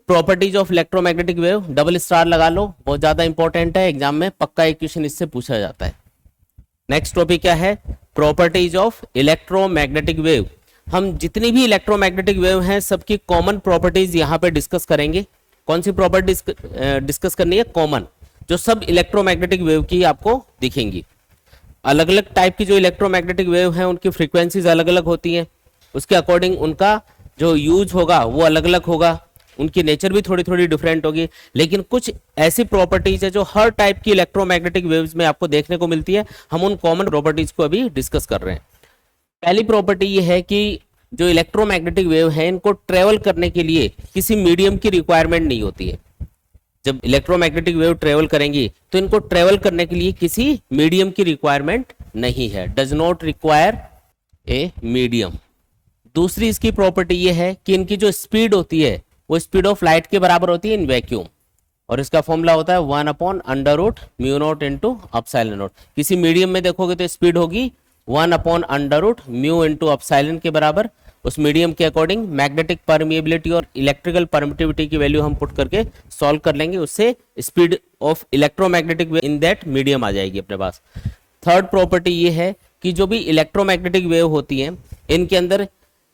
Properties of electromagnetic wave, double star लगा लो, बहुत ज्यादा इंपॉर्टेंट है, एग्जाम में पक्का एक क्वेश्चन इससे पूछा जाता है। नेक्स्ट टॉपिक क्या है? Properties of electromagnetic wave. हम जितनी भी इलेक्ट्रोमैग्नेटिक वेव हैं सबकी कॉमन प्रॉपर्टीज यहाँ पे डिस्कस करेंगे। कौन सी प्रॉपर्टीज डिस्कस करनी है? कॉमन, जो सब इलेक्ट्रोमैग्नेटिक वेव की आपको दिखेंगी। अलग अलग टाइप की जो इलेक्ट्रोमैग्नेटिक वेव हैं उनकी फ्रीक्वेंसीज अलग अलग होती हैं, उसके अकॉर्डिंग उनका जो यूज होगा वो अलग अलग होगा, उनकी नेचर भी थोड़ी थोड़ी डिफरेंट होगी, लेकिन कुछ ऐसी प्रॉपर्टीज है जो हर टाइप की इलेक्ट्रोमैग्नेटिक वेव्स में आपको देखने को मिलती है। हम उन कॉमन प्रॉपर्टीज को अभी डिस्कस कर रहे हैं। पहली प्रॉपर्टी ये है कि जो इलेक्ट्रोमैग्नेटिक वेव है इनको ट्रेवल करने के लिए किसी मीडियम की रिक्वायरमेंट नहीं होती है। जब इलेक्ट्रोमैग्नेटिक वेव ट्रेवल करेंगी तो इनको ट्रेवल करने के लिए किसी मीडियम की रिक्वायरमेंट नहीं है, does not require a medium. दूसरी इसकी प्रॉपर्टी ये है कि इनकी जो स्पीड होती है वो स्पीड ऑफ लाइट के बराबर होती है इन वैक्यूम, और इसका फॉर्मूला होता है 1/√μ0 इंटू अपसाइलन नॉट। किसी मीडियम में देखोगे तो स्पीड होगी 1/√μ इंटू अपसाइलन के बराबर। उस मीडियम के अकॉर्डिंग मैग्नेटिक परमिएबिलिटी और इलेक्ट्रिकल परमिटिविटी की वैल्यू हम पुट करके सॉल्व कर लेंगे, उससे speed of electromagnetic wave in that medium आ जाएगी अपने पास। थर्ड प्रॉपर्टी ये है कि जो भी इलेक्ट्रोमैग्नेटिक वेव होती है इनके अंदर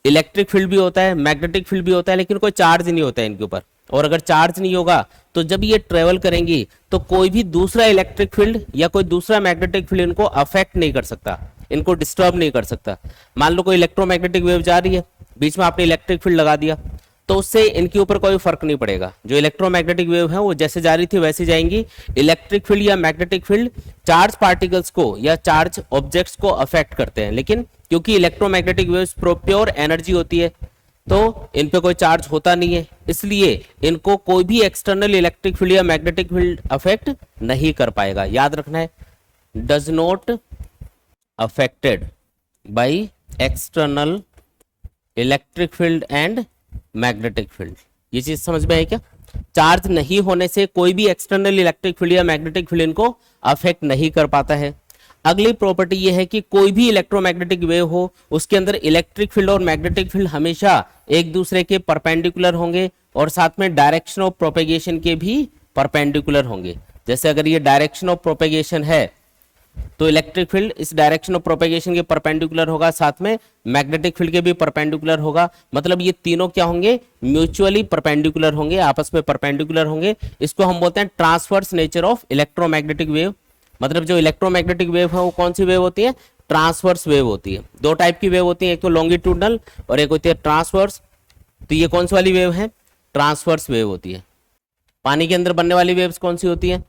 इलेक्ट्रिक फील्ड भी होता है, मैग्नेटिक फील्ड भी होता है, लेकिन कोई चार्ज नहीं होता है इनके ऊपर। और अगर चार्ज नहीं होगा तो जब ये ट्रेवल करेंगी तो कोई भी दूसरा इलेक्ट्रिक फील्ड या कोई दूसरा मैग्नेटिक फील्ड इनको अफेक्ट नहीं कर सकता, इनको डिस्टर्ब नहीं कर सकता। मान लो कोई इलेक्ट्रोमैग्नेटिक वेव जा रही है, बीच में आपने इलेक्ट्रिक फील्ड लगा दिया तो उससे इनके ऊपर कोई फर्क नहीं पड़ेगा। जो इलेक्ट्रोमैग्नेटिक वेव है वो जैसे जा रही थी वैसे जाएंगी। इलेक्ट्रिक फील्ड या मैग्नेटिक फील्ड चार्ज पार्टिकल्स को या चार्ज ऑब्जेक्ट्स को अफेक्ट करते हैं, लेकिन क्योंकि इलेक्ट्रोमैग्नेटिक वेव्स प्योर एनर्जी होती है तो इन पे कोई चार्ज होता नहीं है, इसलिए इनको कोई भी एक्सटर्नल इलेक्ट्रिक फील्ड या मैग्नेटिक फील्ड अफेक्ट नहीं कर पाएगा। याद रखना है, does not affected by external electric field and magnetic field. ये चीज समझ में है क्या? चार्ज नहीं होने से कोई भी एक्सटर्नल इलेक्ट्रिक फील्ड या मैग्नेटिक फील्ड इनको अफेक्ट नहीं कर पाता है। अगली प्रॉपर्टी ये है कि कोई भी इलेक्ट्रोमैग्नेटिक वेव हो उसके अंदर इलेक्ट्रिक फील्ड और मैग्नेटिक फील्ड हमेशा एक दूसरे के परपेंडिकुलर होंगे और साथ में डायरेक्शन ऑफ प्रोपेगेशन के भी परपेंडिकुलर होंगे। जैसे अगर ये डायरेक्शन ऑफ प्रोपेगेशन है तो इलेक्ट्रिक फील्ड इस डायरेक्शन ऑफ प्रोपेगेशन के परपेंडिकुलर होगा, साथ में मैग्नेटिक फील्ड के भी परपेंडिकुलर होगा। मतलब ये तीनों क्या होंगे? म्यूचुअली परपेंडिकुलर होंगे, आपस में परपेंडिकुलर होंगे। इसको हम बोलते हैं transverse nature of electromagnetic wave. मतलब जो इलेक्ट्रोमैग्नेटिक वेव है वो कौन सी वेव होती है? ट्रांसवर्स वेव होती है। दो टाइप की वेव होती है, एक तो लॉन्गिट्यूडनल और एक होती है ट्रांसवर्स। तो ये कौन सी वाली वेव है? ट्रांसवर्स वेव होती है। पानी के अंदर बनने वाली वेव्स कौन सी होती है?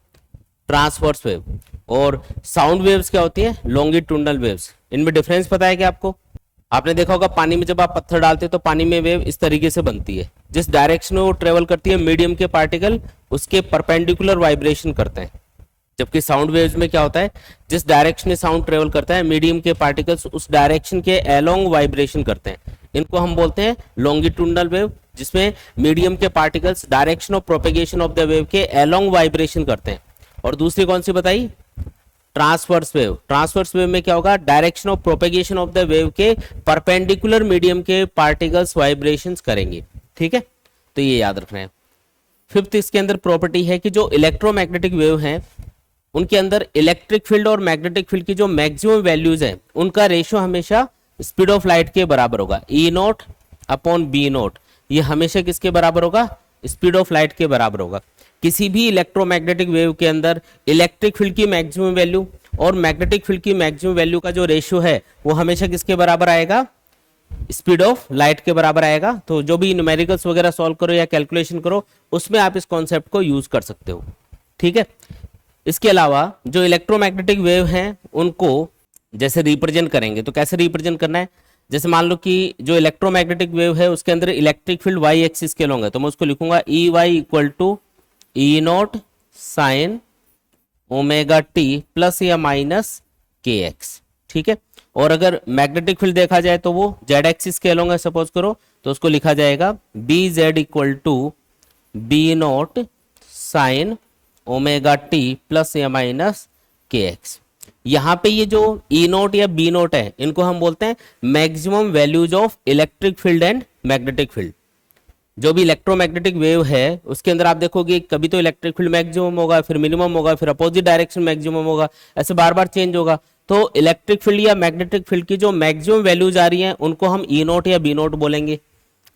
Transverse wave. और साउंड वेव्स क्या होती है? Longitudinal waves. इनमें डिफरेंस पता है क्या आपको? आपने देखा होगा पानी में जब आप पत्थर डालते हो तो पानी में वेव इस तरीके से बनती है, जिस डायरेक्शन में वो ट्रेवल करती है मीडियम के पार्टिकल उसके परपेंडिकुलर वाइब्रेशन करते हैं। जबकि साउंड वेव्स में क्या होता है? जिस डायरेक्शन में साउंड ट्रेवल करता है मीडियम के पार्टिकल्स उस डायरेक्शन के अलोंग वाइब्रेशन करते हैं। इनको हम बोलते हैं लॉन्गिट्यूडनल वेव, जिसमें मीडियम के particles direction of propagation of the wave के अलोंग वाइब्रेशन करते हैं। और दूसरी कौन सी बताई? Transverse wave. ट्रांसवर्स वेव में क्या होगा? Direction of propagation of the wave के परपेंडिकुलर मीडियम के पार्टिकल्स वाइब्रेशंस करेंगे। ठीक है, तो ये याद रखना है। फिफ्थ इसके अंदर प्रॉपर्टी है कि जो इलेक्ट्रोमैग्नेटिक वेव हैं उनके अंदर इलेक्ट्रिक फील्ड और मैग्नेटिक फील्ड की जो मैक्सिमम वैल्यूज हैं उनका रेशियो हमेशा स्पीड ऑफ लाइट के बराबर होगा। E0/B0 ये हमेशा किसके बराबर होगा? स्पीड ऑफ लाइट के बराबर होगा। किसी भी इलेक्ट्रोमैग्नेटिक वेव के अंदर इलेक्ट्रिक फील्ड की मैक्सिमम वैल्यू और मैग्नेटिक फील्ड की मैक्सिमम वैल्यू का जो रेशियो है वो हमेशा किसके बराबर आएगा? स्पीड ऑफ लाइट के बराबर आएगा। तो जो भी न्यूमेरिकल्स वगैरह सॉल्व करो या कैलकुलेशन करो उसमें आप इस कॉन्सेप्ट को यूज कर सकते हो। ठीक है, इसके अलावा जो इलेक्ट्रोमैग्नेटिक वेव हैं उनको जैसे रिप्रेजेंट करेंगे तो कैसे रिप्रेजेंट करना है? जैसे मान लो कि जो इलेक्ट्रोमैग्नेटिक वेव है उसके अंदर इलेक्ट्रिक फील्ड y एक्सिस के लॉन्ग है, तो मैं उसको लिखूंगा EY = E0 sin ω/t plus या माइनस kx। ठीक है, और अगर मैग्नेटिक फील्ड देखा जाए तो वो z एक्सिस के लॉन्ग है सपोज करो, तो उसको लिखा जाएगा BZ = B0 sin ω/t plus या माइनस kx। यहाँ पे ये जो E0 या B0 है इनको हम बोलते हैं maximum values of electric field and magnetic field. जो भी इलेक्ट्रोमैग्नेटिक वेव है उसके अंदर आप देखोगे कभी तो इलेक्ट्रिक फील्ड मैक्सिमम होगा, फिर मिनिमम होगा, फिर अपोजिट डायरेक्शन मैक्सिमम होगा, ऐसे बार बार चेंज होगा। तो इलेक्ट्रिक फील्ड या मैग्नेटिक फील्ड की जो मैक्सिमम वैल्यूज आ रही हैं उनको हम ई नोट या बी नोट बोलेंगे।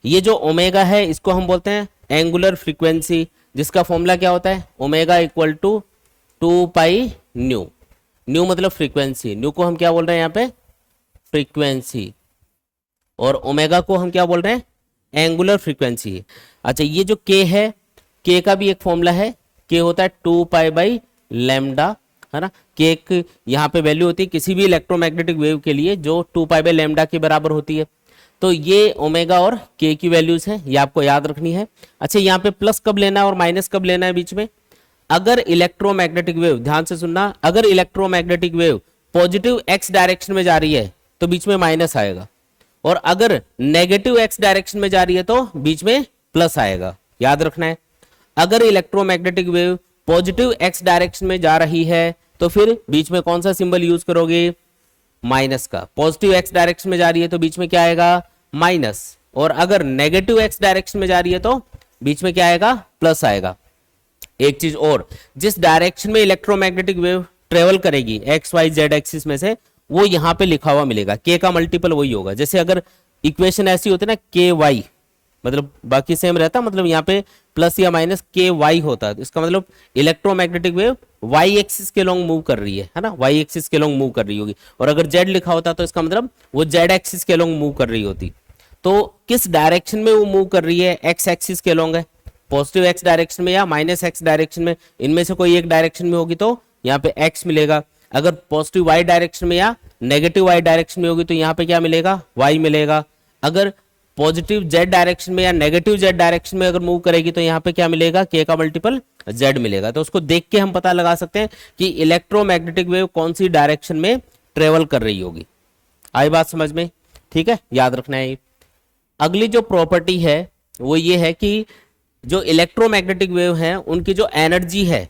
ये जो ओमेगा है इसको हम बोलते हैं एंगुलर फ्रीक्वेंसी, जिसका फॉर्मूला क्या होता है, omega equal to 2 pi nu. Nu मतलब फ्रीक्वेंसी, न्यू को हम क्या बोल रहे हैं यहाँ पे, फ्रीक्वेंसी, और ओमेगा को हम क्या बोल रहे हैं, एंगुलर फ्रीक्वेंसी। अच्छा, ये जो के है, के का भी एक फॉर्मूला है, के होता है 2 पाई बाई लैम्डा, है ना। के एक यहाँ पे वैल्यू होती है किसी भी इलेक्ट्रोमैग्नेटिक वेव के लिए जो 2 पाई बाई लैम्डा के बराबर होती है। तो ये ओमेगा और के की वैल्यूज हैं, ये आपको याद रखनी है। अच्छा, यहाँ पे प्लस कब लेना है और माइनस कब लेना है बीच में, अगर इलेक्ट्रोमैग्नेटिक वेव, ध्यान से सुनना, अगर electromagnetic wave positive X direction में जा रही है तो बीच में माइनस आएगा, और अगर नेगेटिव एक्स डायरेक्शन में जा रही है तो बीच में प्लस आएगा, याद रखना है। अगर electromagnetic wave positive X direction में जा रही है तो फिर बीच में कौन सा सिंबल यूज करोगे, माइनस का। पॉजिटिव एक्स डायरेक्शन में जा रही है तो बीच में क्या आएगा, माइनस, और अगर नेगेटिव एक्स डायरेक्शन में जा रही है तो बीच में क्या आएगा, प्लस आएगा। एक चीज और, जिस डायरेक्शन में इलेक्ट्रोमैग्नेटिक वेव ट्रेवल करेगी एक्स वाई जेड एक्सिस में से, वो यहां पे लिखा हुआ मिलेगा, के का मल्टीपल वही होगा। जैसे अगर इक्वेशन ऐसी होती है ना, के वाई, मतलब बाकी सेम रहता, मतलब यहाँ पे प्लस या माइनस के वाई होता है, इसका मतलब इलेक्ट्रोमैग्नेटिक वेव वाई एक्सिस के लॉन्ग मूव कर रही है ना, वाई एक्सिस के लॉन्ग मूव कर रही होगी। और अगर जेड लिखा होता तो इसका मतलब वो जेड एक्सिस के लॉन्ग मूव कर रही होती। तो किस डायरेक्शन में वो मूव कर रही है, एक्स एक्सिस के लॉन्ग है, पॉजिटिव एक्स डायरेक्शन में या माइनस एक्स डायरेक्शन में, इनमें से कोई एक डायरेक्शन में होगी तो यहाँ पे एक्स मिलेगा। अगर पॉजिटिव वाई डायरेक्शन में या नेगेटिव वाई डायरेक्शन में होगी तो यहाँ पे क्या मिलेगा, वाई मिलेगा। अगर पॉजिटिव जेड डायरेक्शन में या नेगेटिव जेड डायरेक्शन में अगर मूव करेगी तो यहाँ पे क्या मिलेगा, के का मल्टीपल जेड मिलेगा। तो उसको देख के हम पता लगा सकते हैं कि इलेक्ट्रोमैग्नेटिक वेव कौन सी डायरेक्शन में ट्रेवल कर रही होगी। आई बात समझ में, ठीक है, याद रखना है। अगली जो प्रॉपर्टी है वो ये है कि जो इलेक्ट्रोमैग्नेटिक वेव है उनकी जो एनर्जी है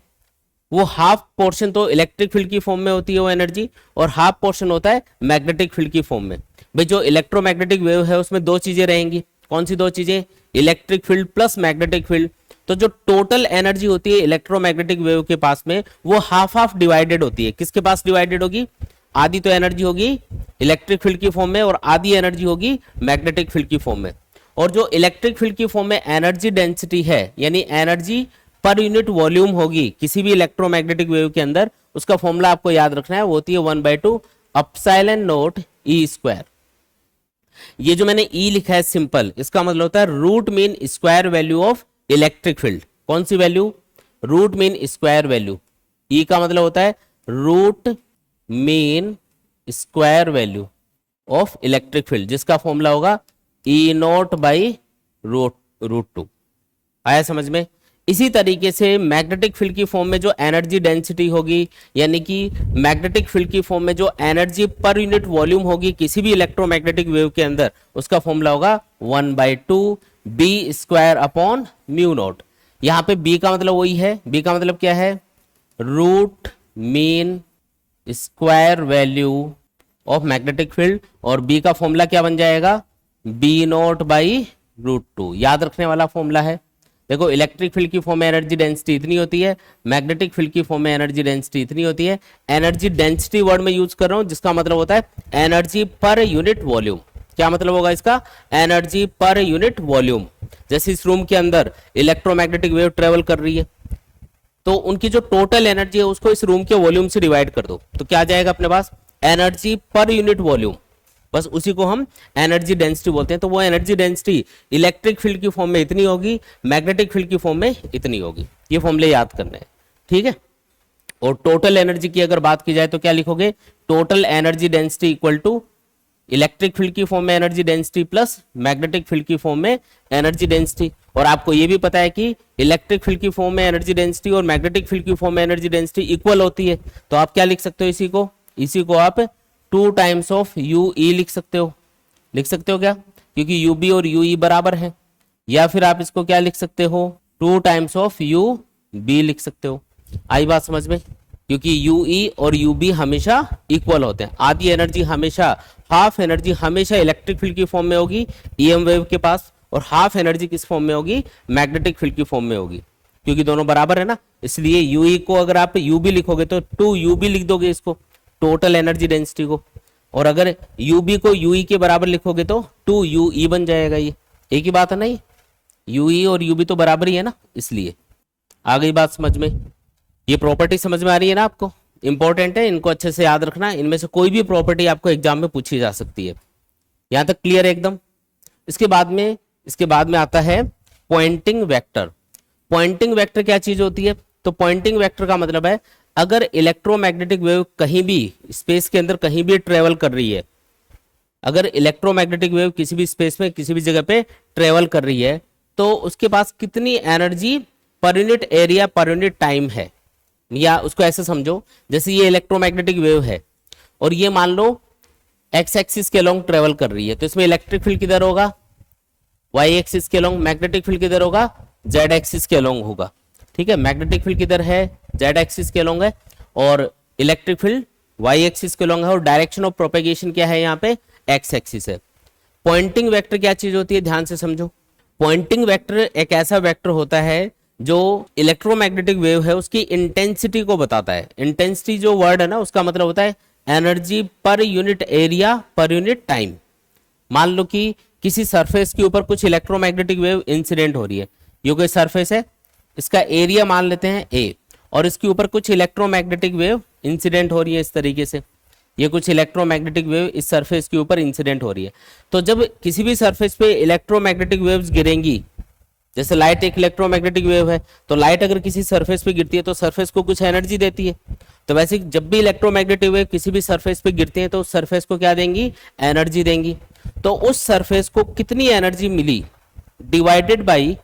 वो हाफ पोर्शन तो इलेक्ट्रिक फील्ड की फॉर्म में होती है वो एनर्जी, और हाफ पोर्शन होता है मैग्नेटिक फील्ड की फॉर्म में। भाई जो इलेक्ट्रोमैग्नेटिक वेव है उसमें दो चीजें रहेंगी, कौन सी दो चीजें, electric field plus magnetic field. तो जो टोटल एनर्जी होती है इलेक्ट्रोमैग्नेटिक वेव के पास में वो हाफ हाफ डिवाइडेड होती है। किसके पास डिवाइडेड होगी, आधी तो एनर्जी होगी इलेक्ट्रिक फील्ड की फॉर्म में और आधी एनर्जी होगी मैग्नेटिक फील्ड की फॉर्म में। और जो इलेक्ट्रिक फील्ड की फॉर्म में एनर्जी डेंसिटी है, यानी एनर्जी पर यूनिट वॉल्यूम होगी किसी भी इलेक्ट्रोमैग्नेटिक वेव के अंदर, उसका फॉर्मूला आपको याद रखना है, वो होती है 1/2 एप्सिलॉन नॉट ई स्क्वायर। ये जो मैंने ई लिखा है सिंपल, इसका मतलब होता है root mean square value of electric field. कौन सी value, root mean square value. E का मतलब होता है root mean square value of electric field, जिसका फॉर्मूला होगा ई नॉट बाई रूट 2। आया समझ में। इसी तरीके से मैग्नेटिक फील्ड की फॉर्म में जो एनर्जी डेंसिटी होगी, यानी कि मैग्नेटिक फील्ड की फॉर्म में जो एनर्जी पर यूनिट वॉल्यूम होगी किसी भी इलेक्ट्रोमैग्नेटिक वेव के अंदर, उसका फॉर्मूला होगा 1/2 B square upon mu naught. यहाँ पे बी का मतलब वही है, बी का मतलब क्या है, root mean square value of magnetic field, और बी का फॉर्मूला क्या बन जाएगा, बी नॉट बाई रूट 2। याद रखने वाला फॉर्मूला है। देखो इलेक्ट्रिक फील्ड की फॉर्म में एनर्जी डेंसिटी इतनी होती है, मैग्नेटिक फील्ड की फॉर्म में एनर्जी डेंसिटी इतनी होती है। एनर्जी डेंसिटी वर्ड में यूज कर रहा हूं जिसका मतलब होता है एनर्जी पर यूनिट वॉल्यूम। क्या मतलब होगा इसका, एनर्जी पर यूनिट वॉल्यूम। जैसे इस रूम के अंदर इलेक्ट्रोमैग्नेटिक वेव ट्रेवल कर रही है तो उनकी जो टोटल एनर्जी है उसको इस रूम के वॉल्यूम से डिवाइड कर दो तो क्या जाएगा अपने पास, एनर्जी पर यूनिट वॉल्यूम। बस उसी को हम एनर्जी डेंसिटी बोलते हैं। तो वो एनर्जी डेंसिटी इलेक्ट्रिक फील्ड की फॉर्म में इतनी होगी, मैग्नेटिक फील्ड की फॉर्म में इतनी होगी। ये फॉर्मूले याद करने हैं, ठीक है। और टोटल एनर्जी की अगर बात की जाए तो क्या लिखोगे, total energy density equal to electric field की फॉर्म में energy density plus magnetic field की फॉर्म में एनर्जी डेंसिटी। और आपको ये भी पता है कि इलेक्ट्रिक फील्ड की फॉर्म में एनर्जी डेंसिटी और मैग्नेटिक फील्ड की फॉर्म में एनर्जी डेंसिटी इक्वल होती है। तो आप क्या लिख सकते हो, इसी को आप 2 टाइम्स ऑफ यू ई लिख सकते हो। लिख सकते हो क्या, क्योंकि यू बी और यू ई बराबर है। या फिर आप इसको क्या लिख सकते हो, 2 टाइम्स ऑफ यू बी लिख सकते हो। आई बात समझ में, क्योंकि यू ई और यू बी हमेशा इक्वल होते हैं। आधी एनर्जी हमेशा, हाफ एनर्जी हमेशा इलेक्ट्रिक फील्ड की फॉर्म में होगी ईएम वेव के पास, और हाफ एनर्जी किस फॉर्म में होगी, मैग्नेटिक फील्ड की फॉर्म में होगी, क्योंकि दोनों बराबर है ना, इसलिए यूई को अगर आप यूबी लिखोगे तो 2UB लिख दोगे इसको, टोटल एनर्जी डेंसिटी को, और अगर यूबी को यूई के बराबर लिखोगे तो 2UE बन जाएगा। ये एक ही बात है ना, ये यूई और यूबी तो बराबर ही है ना, इसलिए आ गई बात समझ में। ये प्रॉपर्टी समझ में आ रही है ना आपको, इंपॉर्टेंट है, इनको अच्छे से याद रखना, इनमें से कोई भी प्रॉपर्टी आपको एग्जाम में पूछी जा सकती है। यहां तक क्लियर है एकदम। इसके बाद में आता है पॉइंटिंग वेक्टर। पॉइंटिंग वेक्टर क्या चीज होती है, तो पॉइंटिंग वेक्टर का मतलब है अगर इलेक्ट्रोमैग्नेटिक वेव कहीं भी स्पेस के अंदर कहीं भी ट्रेवल कर रही है, अगर इलेक्ट्रोमैग्नेटिक वेव किसी भी स्पेस में किसी भी जगह पे ट्रेवल कर रही है, तो उसके पास कितनी energy per unit area per unit time है। या उसको ऐसे समझो, जैसे ये इलेक्ट्रोमैग्नेटिक वेव है और ये मान लो एक्स एक्सिस के अलोंग ट्रेवल कर रही है, तो इसमें इलेक्ट्रिक फील्ड किधर होगा, वाई एक्सिस के अलोंग, मैग्नेटिक फील्ड किधर होगा, जेड एक्सिस के अलोंग होगा। ठीक है, मैग्नेटिक फील्ड किधर है, जेड एक्सिस के अलोंग है, और इलेक्ट्रिक फील्ड वाई एक्सिस के अलोंग है, और डायरेक्शन ऑफ प्रोपेगेशन क्या है यहाँ पे, एक्स एक्सिस है। पॉइंटिंग वेक्टर क्या चीज होती है, ध्यान से समझो। पॉइंटिंग वेक्टर एक ऐसा वेक्टर होता है जो इलेक्ट्रोमैग्नेटिक वेव है उसकी इंटेंसिटी को बताता है। इंटेंसिटी जो वर्ड है ना, उसका मतलब होता है energy per unit area per unit time. मान लो कि किसी सरफेस के ऊपर कुछ इलेक्ट्रोमैग्नेटिक वेव इंसिडेंट हो रही है, ये कोई सरफेस है, इसका एरिया मान लेते हैं ए, और इसके ऊपर कुछ इलेक्ट्रोमैग्नेटिक वेव इंसिडेंट हो रही है इस तरीके से, ये कुछ इलेक्ट्रोमैग्नेटिक वेव इस सरफेस के ऊपर इंसिडेंट हो रही है। तो जब किसी भी सरफेस पे इलेक्ट्रोमैग्नेटिक वेव्स गिरेंगी, जैसे लाइट एक इलेक्ट्रोमैग्नेटिक वेव है, तो लाइट अगर किसी सरफेस पे गिरती है तो सरफेस को कुछ एनर्जी देती है। तो वैसे जब भी इलेक्ट्रोमैग्नेटिक वेव किसी भी सरफेस पे गिरती है तो उस सरफेस को क्या देंगी, एनर्जी देंगी। तो उस सरफेस को कितनी एनर्जी मिली डिवाइडेड बाई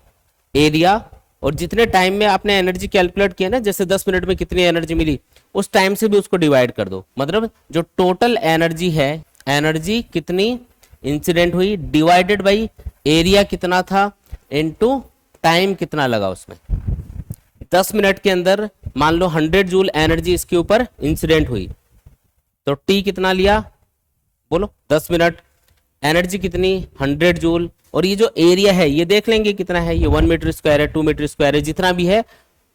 एरिया, और जितने टाइम में आपने एनर्जी कैलकुलेट किया ना, जैसे 10 मिनट में कितनी एनर्जी मिली, उस टाइम से भी उसको डिवाइड कर दो। मतलब जो टोटल एनर्जी है, एनर्जी कितनी इंसिडेंट हुई डिवाइडेड बाई एरिया कितना था इनटू टाइम कितना लगा उसमें। 10 मिनट के अंदर मान लो 100 जूल एनर्जी इसके ऊपर इंसिडेंट हुई, तो टी कितना लिया, बोलो 10 मिनट, एनर्जी कितनी 100 जूल, और ये जो एरिया है ये देख लेंगे कितना है, ये 1 मीटर स्क्वायर है, 2 मीटर स्क्वायर है, जितना भी है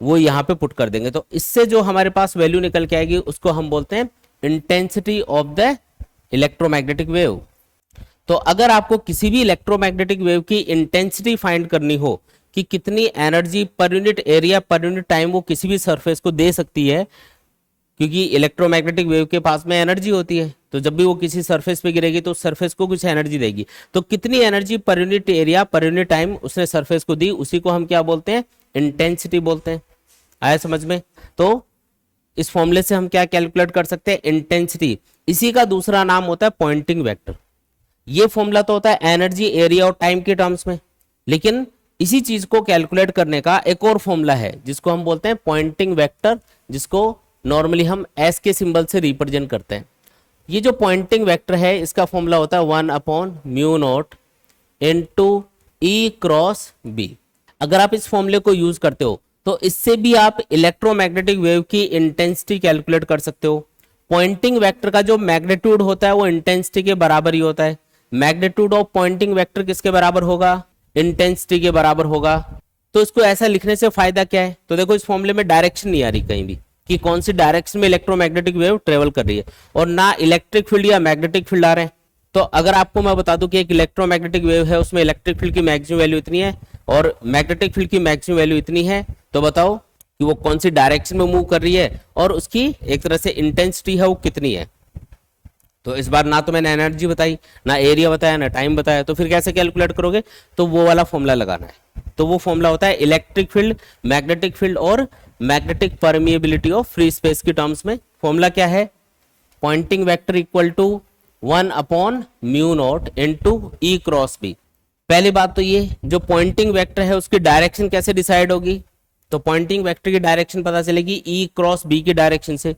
वो यहाँ पे पुट कर देंगे। तो इससे जो हमारे पास वैल्यू निकल के आएगी उसको हम बोलते हैं intensity of the electromagnetic wave. तो अगर आपको किसी भी इलेक्ट्रोमैग्नेटिक वेव की इंटेंसिटी फाइंड करनी हो कि कितनी energy per unit area per unit time वो किसी भी सरफेस को दे सकती है, क्योंकि इलेक्ट्रोमैग्नेटिक वेव के पास में एनर्जी होती है, तो जब भी वो किसी सरफेस पे गिरेगी तो सरफेस को कुछ एनर्जी देगी। तो कितनी energy per unit area per unit time उसने सरफेस को दी, उसी को हम क्या बोलते हैं, इंटेंसिटी बोलते हैं। आया समझ में। तो इस फॉर्मूले से हम क्या कैलकुलेट कर सकते हैं, इंटेंसिटी। इसी का दूसरा नाम होता है पॉइंटिंग वेक्टर। ये फॉर्मूला तो होता है एनर्जी एरिया और टाइम के टर्म्स में, लेकिन इसी चीज को कैलकुलेट करने का एक और फॉर्मूला है जिसको हम बोलते हैं पॉइंटिंग वेक्टर, जिसको नॉर्मली हम एस के सिंबल से रिप्रेजेंट करते हैं। ये जो पॉइंटिंग वेक्टर है इसका फॉर्मूला होता है 1/μ0 इनटू E क्रॉस B। अगर आप इस फॉर्मूले को यूज करते हो तो इससे भी आप इलेक्ट्रोमैग्नेटिक वेव की इंटेंसिटी कैलकुलेट कर सकते हो। पॉइंटिंग वेक्टर का जो मैग्नीट्यूड होता है वो इंटेंसिटी के बराबर ही होता है। मैग्नीट्यूड ऑफ पॉइंटिंग वेक्टर किसके बराबर होगा, इंटेंसिटी के बराबर होगा। तो इसको ऐसा लिखने से फायदा क्या है, तो देखो इस फॉर्मूले में डायरेक्शन नहीं आ रही कहीं भी कि कौन सी डायरेक्शन में इलेक्ट्रोमैग्नेटिक वेव ट्रेवल कर रही है, और ना इलेक्ट्रिक फील्ड या मैग्नेटिक फील्ड आ रहे हैं। तो अगर आपको मैं बता दूं कि एक इलेक्ट्रोमैग्नेटिक वेव है, उसमें इलेक्ट्रिक फील्ड की मैक्सिमम वैल्यू इतनी है और मैग्नेटिक फील्ड की मैक्सिमम वैल्यू इतनी है, तो बताओ कि वो कौन सी डायरेक्शन में मूव कर रही है और उसकी एक तरह से इंटेंसिटी है वो कितनी है। तो इस बार ना तो मैंने एनर्जी बताई, ना एरिया बताया, ना टाइम बताया, तो फिर कैसे कैलकुलेट करोगे, तो वो वाला फॉर्मूला लगाना है। तो वो फॉर्मूला होता है इलेक्ट्रिक फील्ड, मैग्नेटिक फील्ड और magnetic permeability of free space की टर्म्स में। फॉर्मूला क्या है, Poynting vector equal to 1/μ0 into E cross B। पहली बात तो ये जो पॉइंटिंग वेक्टर है उसकी डायरेक्शन कैसे डिसाइड होगी, तो पॉइंटिंग वेक्टर की डायरेक्शन पता चलेगी E क्रॉस B की डायरेक्शन से।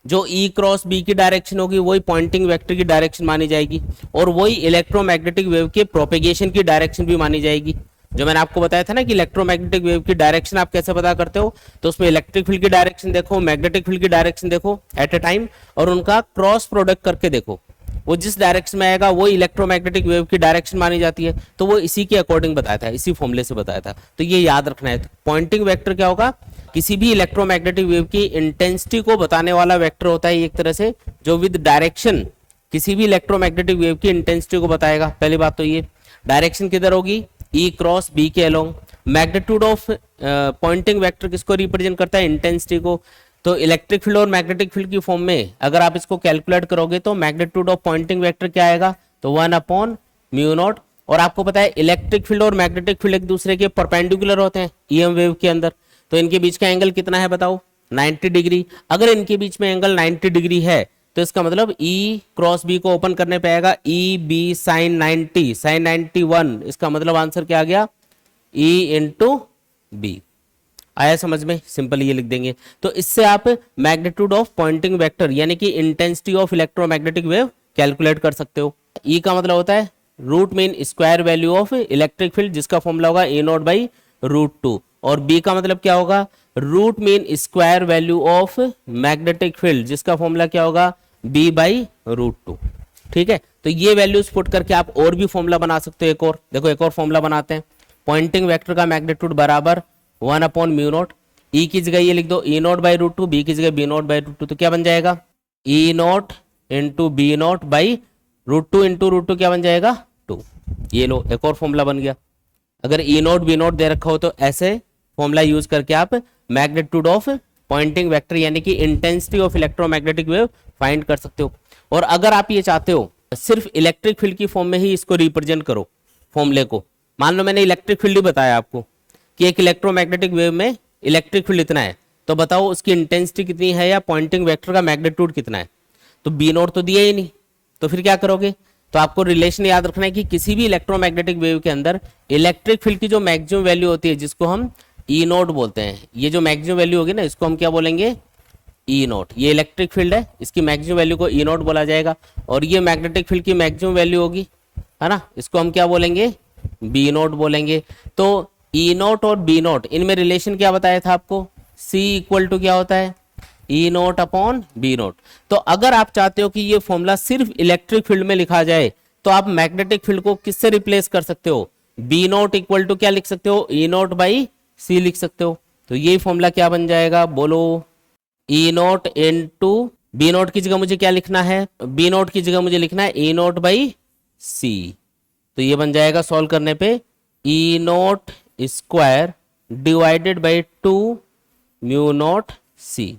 जो E क्रॉस B की डायरेक्शन होगी वही पॉइंटिंग वेक्टर की डायरेक्शन मानी जाएगी, और वही इलेक्ट्रोमैग्नेटिक वेव के प्रोपेगेशन की डायरेक्शन भी मानी जाएगी। जो मैंने आपको बताया था ना कि इलेक्ट्रोमैग्नेटिक वेव की डायरेक्शन आप कैसे पता करते हो, तो उसमें इलेक्ट्रिक फील्ड की डायरेक्शन देखो, मैग्नेटिक फील्ड की डायरेक्शन देखो एट ए टाइम, और उनका क्रॉस प्रोडक्ट करके देखो, वो जिस डायरेक्शन में आएगा वो इलेक्ट्रोमैग्नेटिक वेव की डायरेक्शन मानी जाती है, तो वो इसी के अकॉर्डिंग बताया था, इसी फॉर्मूले से बताया था, तो ये याद रखना है। पॉइंटिंग वेक्टर क्या होगा, किसी भी इलेक्ट्रोमैग्नेटिक वेव की इंटेंसिटी को बताने वाला वेक्टर होता है एक तरह से, जो विद डायरेक्शन किसी भी इलेक्ट्रोमैग्नेटिक वेव की इंटेंसिटी को बताएगा। पहली बात तो ये डायरेक्शन किधर होगी, ई क्रॉस बी के along. Magnitude of Poynting vector किसको रिप्रेजेंट करता है, इंटेंसिटी को। तो इलेक्ट्रिक फील्ड और मैग्नेटिक फील्ड की फॉर्म में अगर आप इसको कैलकुलेट करोगे तो मैग्नीट्यूड ऑफ पॉइंटिंग वेक्टर क्या आएगा, तो 1/μ0। और आपको पता है इलेक्ट्रिक फील्ड और मैग्नेटिक फील्ड एक दूसरे के परपेंडिकुलर होते हैं ईएम वेव के अंदर, तो इनके बीच का एंगल कितना है बताओ, 90 डिग्री। अगर इनके बीच में एंगल 90 डिग्री है तो इसका मतलब ई क्रॉस बी को ओपन करने पे आएगा ई बी साइन 90 साइन 91, इसका मतलब आंसर क्या आ गया, ई इंटू बी। आया समझ में, सिंपल ये लिख देंगे। तो इससे आप मैग्नीट्यूड ऑफ पॉइंटिंग वेक्टर यानी कि intensity of electromagnetic wave calculate कर सकते हो। ई का मतलब होता है root mean square value of electric field, जिसका फॉर्मूला होगा E0/√2। और बी का मतलब क्या होगा, root mean square value of magnetic field, जिसका फॉर्मूला क्या होगा, B/√2। ठीक है, तो ये वैल्यूज पुट करके आप और भी फॉर्मूला बना सकते हो। एक और देखो, एक और फॉर्मूला बनाते हैं। पॉइंटिंग वेक्टर का मैग्नीट्यूड बराबर 1/μ0। ई की जगह ये लिख दो E0/√2, बी की जगह B0/√2, तो क्या बन जाएगा, E0 इंटू B0/√2 इंटू √2 क्या बन जाएगा, 2। ये लो, एक और फॉर्मूला बन गया। अगर E0 B0 दे रखा हो तो ऐसे फॉर्मूला यूज करके आप मैग्नीट्यूड ऑफ पॉइंटिंग वेक्टर यानी कि intensity of electromagnetic wave find कर सकते हो। और अगर आप ये चाहते हो सिर्फ इलेक्ट्रिक फील्ड की फॉर्म में ही इसको रिप्रेजेंट करो फॉर्मूले को, मान लो मैंने इलेक्ट्रिक फील्ड ही बताया आपको कि एक इलेक्ट्रोमैग्नेटिक वेव में इलेक्ट्रिक फील्ड इतना है, तो बताओ उसकी इंटेंसिटी कितनी है या पॉइंटिंग वेक्टर का मैग्नीट्यूड कितना है। तो B0 तो दिया ही नहीं, तो फिर क्या करोगे, तो आपको रिलेशन याद रखना है कि किसी भी इलेक्ट्रोमैग्नेटिक वेव के अंदर इलेक्ट्रिक फील्ड की जो मैक्सिमम वैल्यू होती है जिसको हम E0 बोलते हैं, ये जो मैक्सिमम वैल्यू होगी ना इसको हम क्या बोलेंगे, E0। ये इलेक्ट्रिक फील्ड है, इसकी मैक्सिमम वैल्यू को E0 बोला जाएगा। और ये मैग्नेटिक फील्ड की मैक्सिमम वैल्यू होगी, है ना, इसको हम क्या बोलेंगे, B0 बोलेंगे। तो E0 और B0 इनमें रिलेशन क्या बताया था आपको, C इक्वल टू क्या होता है, E0/B0। तो अगर आप चाहते हो कि ये फॉर्मूला सिर्फ इलेक्ट्रिक फील्ड में लिखा जाए तो आप मैग्नेटिक फील्ड को किससे रिप्लेस कर सकते हो, B0 इक्वल टू क्या लिख सकते हो, E0/C लिख सकते हो। तो ये फॉर्मूला क्या बन जाएगा, बोलो, E0 इंटू B0 की जगह मुझे क्या लिखना है, B0 की जगह मुझे लिखना है E0/C। तो ये बन जाएगा सॉल्व करने पे E0 square divided by 2μ0C।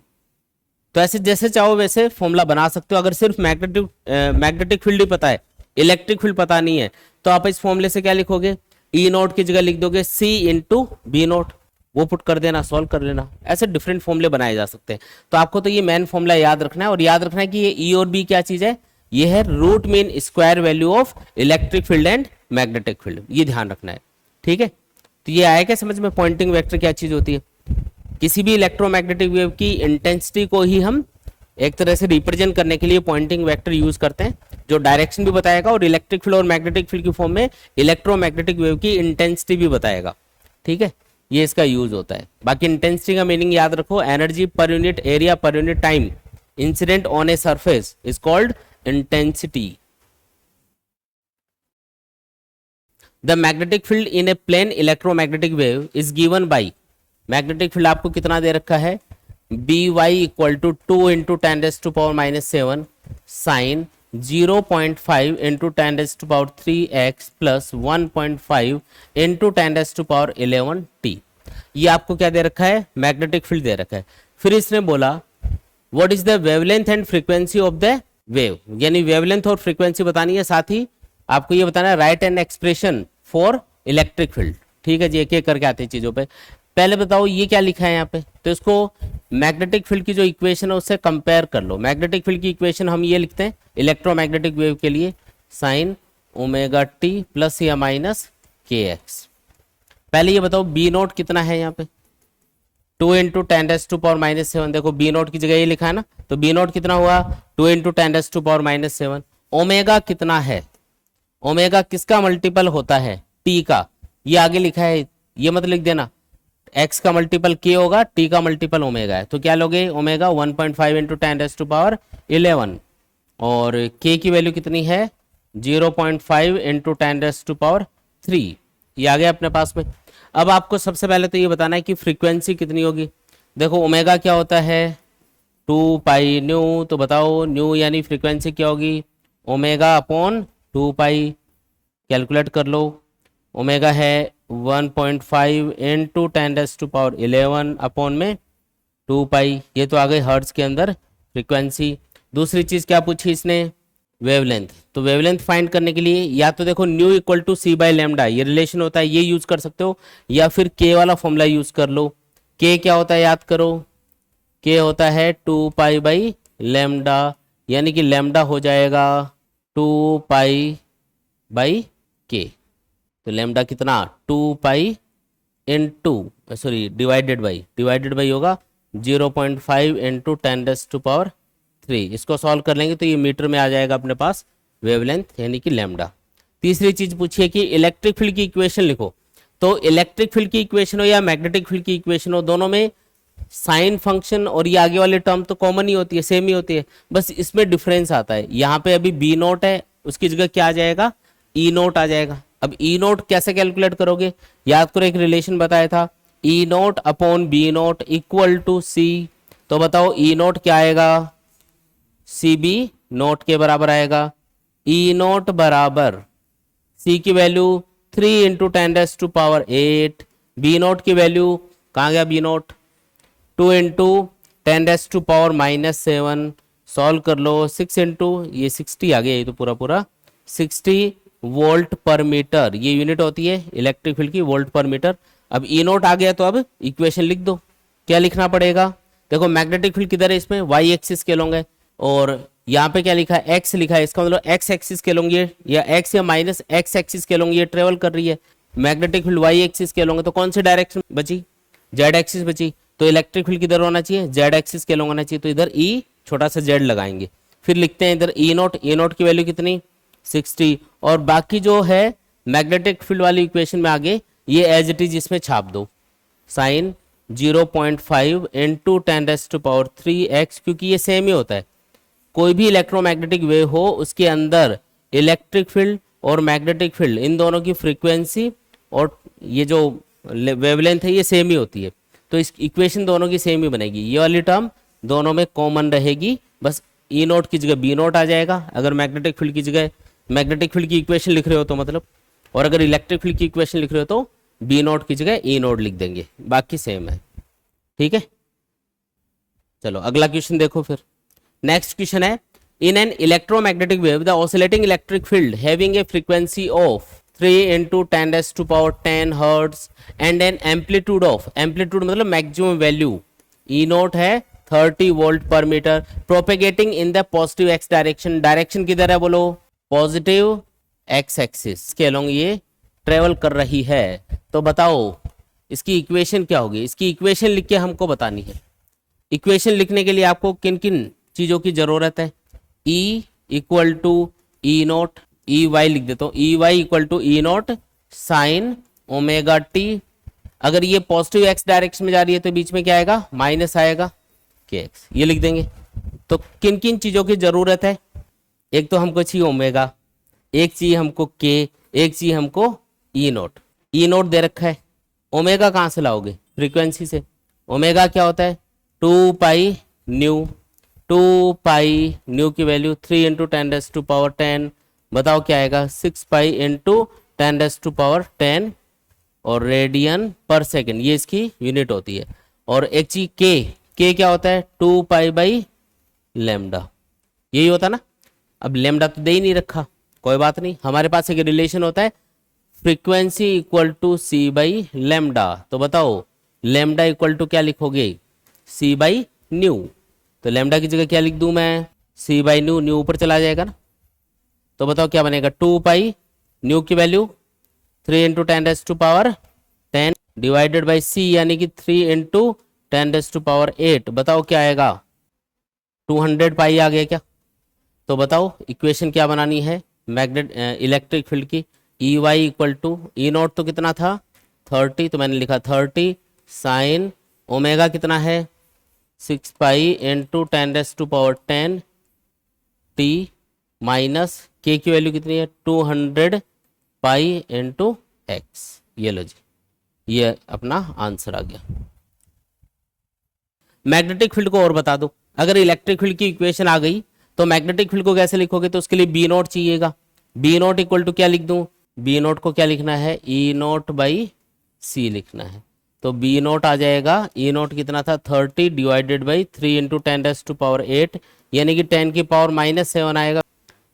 तो ऐसे जैसे चाहो वैसे फॉर्मूला बना सकते हो। अगर सिर्फ मैग्नेटिक फील्ड ही पता है, इलेक्ट्रिक फील्ड पता नहीं है, तो आप इस फॉर्मूले से क्या लिखोगे, E0 की जगह लिख दोगे C इंटू B0, वो पुट कर देना, सॉल्व कर लेना। ऐसे डिफरेंट फॉर्मूले बनाए जा सकते हैं। तो आपको तो ये मेन फॉर्मूला याद रखना है, और याद रखना है कि ये E और B क्या चीज है, ये है root mean square value of electric field and magnetic field, ये ध्यान रखना है। ठीक है, तो ये आया क्या समझ में, पॉइंटिंग वेक्टर क्या चीज होती है। किसी भी इलेक्ट्रोमैग्नेटिक वेव की इंटेंसिटी को ही हम एक तरह से रिप्रेजेंट करने के लिए पॉइंटिंग वेक्टर यूज करते हैं, जो डायरेक्शन भी बताएगा और इलेक्ट्रिक फील्ड और मैग्नेटिक फील्ड की फॉर्म में इलेक्ट्रोमैग्नेटिक वेव की इंटेंसिटी भी बताएगा। ठीक है, ये इसका यूज होता है। बाकी इंटेंसिटी का मीनिंग याद रखो, energy per unit area per unit time incident on a surface is called intensity. The magnetic field in a plane electromagnetic wave is given by, magnetic field आपको कितना दे रखा है, By equal to 2 into 10⁻⁷ sine 0.5 into 10⁻³ plus 1.5 into 10⁻11t। ये आपको क्या दे रखा है, मैग्नेटिक फील्ड दे रखा है। फिर इसने बोला what is the wavelength and frequency of the wave, यानी वेवलेंथ और फ्रीक्वेंसी बतानी है, साथ ही आपको ये बताना है right an expression for electric field. ठीक है जी, एक एक करके आते हैं चीजों पे। पहले बताओ ये क्या लिखा है यहाँ पे, तो इसको मैग्नेटिक फील्ड की जो इक्वेशन है उससे कंपेयर कर लो। मैग्नेटिक फील्ड की इक्वेशन हम ये लिखते हैं इलेक्ट्रोमैग्नेटिक वेव के लिए, साइन ω/t प्लस या माइनस kx। पहले ये बताओ B0 कितना है यहाँ पे, 2 इंटू 10⁻⁷। देखो B0 की जगह ये लिखा है ना, तो B0 कितना हुआ, 2 इंटू 10⁻⁷। ओमेगा कितना है, ओमेगा किसका मल्टीपल होता है, t का, ये आगे लिखा है, ये मत लिख देना। x का मल्टीपल k होगा, t का मल्टीपल ओमेगा है, तो क्या लोगे, ओमेगा 1.5 इंटू 10⁻11। और k की वैल्यू कितनी है 0.5 इंटू 10⁻³ ये आ गया अपने पास में। अब आपको सबसे पहले तो ये बताना है कि फ्रीक्वेंसी कितनी होगी। देखो ओमेगा क्या होता है 2π न्यू, तो बताओ न्यू यानी फ्रीक्वेंसी क्या होगी ओमेगा अपॉन 2π, कैलकुलेट कर लो। ओमेगा है 1.5 इंटू 10⁻11 अपॉन में 2π, ये तो आ गई हर्ट्ज के अंदर फ्रीक्वेंसी। दूसरी चीज़ क्या पूछी इसने वेवलेंथ, तो वेवलेंथ फाइंड करने के लिए या तो देखो nu equal to C by lambda ये रिलेशन होता है, ये यूज कर सकते हो, या फिर के वाला फॉर्मूला यूज कर लो। के क्या होता है याद करो, के होता है 2π लेमडा, यानी कि लेमडा हो जाएगा 2π/k। तो लेमडा कितना 2π इंटू सॉरी डिवाइडेड बाई होगा 0.5 इंटू 10⁻³ इसको सॉल्व कर लेंगे तो ये मीटर में आ जाएगा अपने पास वेवलेंथ यानी कि लैम्डा। तीसरी चीज पूछिए कि इलेक्ट्रिक फील्ड की इक्वेशन लिखो। तो इलेक्ट्रिक फील्ड की इक्वेशन हो या मैग्नेटिक फील्ड की इक्वेशन हो, दोनों में साइन फंक्शन और ये आगे वाले टर्म तो कॉमन ही होती है, सेम ही होती है, बस इसमें डिफरेंस आता है। यहाँ पे अभी बी नोट है, उसकी जगह क्या आ जाएगा ई नोट आ जाएगा। अब ई नोट कैसे कैलकुलेट करोगे, याद करो एक रिलेशन बताया था E naught upon B naught equal to C. तो बताओ ई नोट क्या आएगा सी बी नोट के बराबर आएगा। ई नोट बराबर सी की वैल्यू 3 इंटू 10⁸, बी नोट की वैल्यू कहाँ गया बी नोट 2 इंटू 10⁻⁻7। सॉल्व कर लो 6 इंटू ये 60 आ गया, ये तो पूरा पूरा 60 वोल्ट पर मीटर, ये यूनिट होती है इलेक्ट्रिक फील्ड की वोल्ट पर मीटर। अब ई नोट आ गया तो अब इक्वेशन लिख दो। क्या लिखना पड़ेगा, देखो मैग्नेटिक फील्ड किधर है इसमें वाई एक्सिस के लोगे, और यहाँ पे क्या लिखा है एक्स लिखा है, इसका मतलब एक्स एक्सिस के लोगे या एक्स या माइनस एक्स एक्सिस के लोगे, ये ट्रेवल कर रही है। मैग्नेटिक फील्ड वाई एक्सिस के लोगे तो कौन सी डायरेक्शन बची जेड एक्सिस बची, तो इलेक्ट्रिक फील्ड किधर होना चाहिए जेड एक्सिस के लोग होना चाहिए, तो इधर ई छोटा सा जेड लगाएंगे। फिर लिखते हैं इधर ई नोट की वैल्यू कितनी 60, और बाकी जो है मैग्नेटिक फील्ड वाली इक्वेशन में आगे ये एज इट इज इसमें छाप दो साइन 0.5 इंटू 10⁻³ क्योंकि ये सेम ही होता है। कोई भी इलेक्ट्रोमैग्नेटिक वेव हो उसके अंदर इलेक्ट्रिक फील्ड और मैग्नेटिक फील्ड इन दोनों की फ्रीक्वेंसी और ये जो वेवलेंथ है ये सेम ही होती है, तो इस इक्वेशन दोनों की सेम ही बनेगी। ये वाली टर्म दोनों में कॉमन रहेगी, बस ई नोट की जगह बी नोट आ जाएगा अगर मैग्नेटिक फील्ड की जगह मैग्नेटिक फील्ड की इक्वेशन लिख रहे हो तो मतलब, और अगर इलेक्ट्रिक फील्ड की इक्वेशन लिख रहे हो तो बी नोट की जगह ई नोट लिख देंगे, बाकी सेम है। ठीक है, चलो अगला क्वेश्चन देखो। फिर नेक्स्ट क्वेश्चन है in an electromagnetic wave the oscillating electric field having a frequency of 3 into 10⁻10 hertz and an amplitude of, amplitude मतलब मैक्सिमम वैल्यू ई नोट है 30 volt per metre, propagating in the positive X direction, direction किधर है बोलो positive X axis के along ये travel कर रही है। तो बताओ इसकी इक्वेशन क्या होगी, इसकी इक्वेशन लिख के हमको बतानी है। इक्वेशन लिखने के लिए आपको किन किन चीजों की जरूरत है, E equal to E naught, E Y लिख देता हूँ, E Y equal to E naught sine omega T. अगर ये पॉजिटिव एक्स डायरेक्शन में जा रही है तो बीच में क्या आएगा माइनस आएगा के एक्स, ये लिख देंगे। तो किन किन चीजों की जरूरत है, एक तो हमको चाहिए ओमेगा, एक चाहिए हमको के, एक चाहिए हमको ई नोट दे रखा है। ओमेगा कहाँ से लाओगे फ्रीक्वेंसी से, ओमेगा क्या होता है 2π न्यू, 2π न्यू की वैल्यू 3 इंटू 10⁻10, बताओ क्या आएगा 6π इंटू 10⁻10 और रेडियन पर सेकेंड, ये इसकी यूनिट होती है। और एक चीज के क्या होता है 2π/λ, यही होता ना। अब लेमडा तो दे ही नहीं रखा, कोई बात नहीं, हमारे पास एक रिलेशन होता है फ्रीक्वेंसी इक्वल टू c/λ। तो बताओ लेमडा इक्वल टू क्या लिखोगे c/न्यू, तो लेमडा की जगह क्या लिख दूं मैं c/न्यू, न्यू ऊपर चला जाएगा ना। तो बताओ क्या बनेगा 2π न्यू की वैल्यू 3 इंटू 10⁻10 डिवाइडेड बाई सी यानी कि 3 इंटू 10⁸, बताओ क्या आएगा 200π आ गया क्या। तो बताओ इक्वेशन क्या बनानी है मैग्नेट इलेक्ट्रिक फील्ड की, E Y equal to E naught तो कितना था 30, तो मैंने लिखा 30 साइन ओमेगा कितना है 6π इंटू 10⁻10 टी माइनस के की वैल्यू कितनी है 200 पाई इंटू एक्स। ये लो जी, ये अपना आंसर आ गया। मैग्नेटिक फील्ड को और बता दो, अगर इलेक्ट्रिक फील्ड की इक्वेशन आ गई तो मैग्नेटिक फील्ड को कैसे लिखोगे, तो उसके लिए बी नोट चाहिएगा। बी नोट इक्वल टू क्या लिख दूं, बी नोट को क्या लिखना है, ई नोट बाई सी लिखना है। तो बी नोट आ जाएगा, ई नोट कितना था 30 डिवाइडेड बाई 3 इंटू 10⁸ यानी कि 10 की पावर -7 आएगा,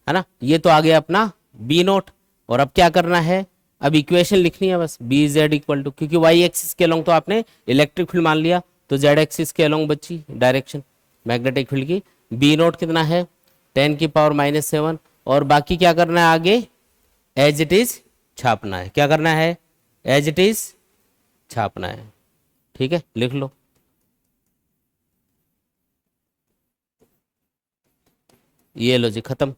है ना। ये तो आ गया अपना बी नोट। और अब क्या करना है, अब इक्वेशन लिखनी है बस, बी जेड इक्वल टू, क्योंकि वाई एक्सिस के अलोंग तो आपने इलेक्ट्रिक फील्ड मान लिया, तो जेड एक्सिस के अलोंग बची डायरेक्शन मैग्नेटिक फील्ड की। बी नोट कितना है 10 की पावर -7, और बाकी क्या करना है आगे, एज इट इज छापना है। क्या करना है, एज इट इज छापना है। ठीक है, लिख लो। ये लो जी, खत्म।